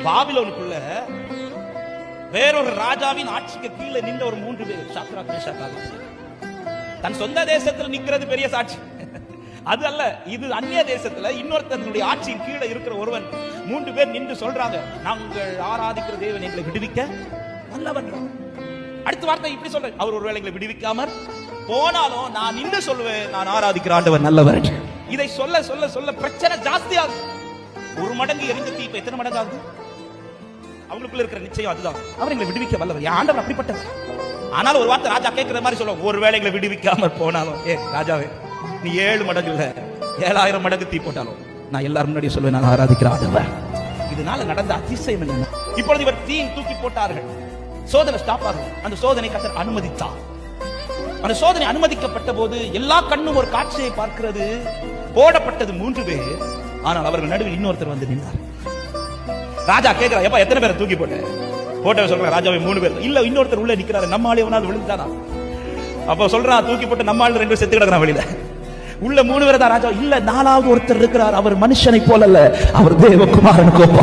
பாபிலோனுக்குள்ள வேறொரு ராஜாவின் ஆட்சிக்கு கீழே நின்ற ஒரு 3 பேர், ஷத்ராக், மேஷாக், ஆபேத்நேகோ. தன் சொந்த தேசத்தில் நிக்கிறது பெரிய சாட்சி அது அல்ல. இது அந்நிய தேசத்துல இன்னொருத்தனுடைய ஆட்சியின் கீழே இருக்கிற ஒருவன் 3 பேர் நின்று சொல்றாங்க, நாங்கள் ஆராதிக்கிற தேவன் எங்களை விடுவிக்க வல்லவன். அடுத்த வார்த்தை இப்படி சொல்ற, அவர் ஒருவேளை எங்களை விடுவிக்காமற் போனாலும் நான் நின்று சொல்லுவேன், நான் ஆராதிக்கிற ஆண்டவர் நல்லவர். இதை சொல்ல சொல்ல சொல்ல பிரச்சனை ஜாஸ்தியாகும். 1 மடங்கு எரிந்த தீ இப்ப எத்தனை மடங்கு ஆகுது? அவங்களுக்குள்ள இருக்கிற நிச்சயம் அதுதான், அவர் எங்களை விடுவிக்க வல்லவர். ஆண்டவர் அப்படிப்பட்டவர். ஆனால் ஒரு வார்த்தை ராஜா கேட்கிற மாதிரி சொல்லுவோம், ஒருவேளை எங்களை விடுவிக்காமற் போனாலும், ராஜாவே நீ 7 மடங்கு இல்ல 7000 மடங்கு தீ போட்டாலும் நான் எல்லாரும் முன்னாடி சொல்லுவேன், நான் ஆராதிக்கிற ஆண்டவர். இதனால நடந்த அதிசயம் என்ன? இப்பொழுது இவர் தீ தூக்கி போட்டார்கள், சோதனை ஸ்டாப் ஆகும். அந்த சோதனை கர்த்தர் அனுமதித்தார். அந்த சோதனை அனுமதிக்கப்பட்ட போது எல்லா கண்ணும் ஒரு காட்சியை பார்க்கிறது. போடப்பட்டது 3 பேர், ஆனால் அவர்கள் நடுவில் இன்னொருத்தர் வந்து நின்றார். ராஜா கேட்கிறார், எப்ப எத்தனை பேரை தூக்கி போட்டவன் சொல்றான், ராஜாவை 3 பேர். இல்ல, இன்னொருத்தர் உள்ள நிக்கிறாரு, நம்ம ஆளு எவனாவது விழுந்தானா? அப்ப சொல்றான், தூக்கி போட்டு நம்ம ஆளு 2 பேர் செத்து கிடக்குறான் வெளியில. உள்ள 3 பேர் தான். ராஜா இல்ல, 4வது ஒருத்தர் இருக்கிறார், அவர் மனுஷனை போல அல்ல, அவர் தேவகுமாரனுக்கு ஒப்பார்.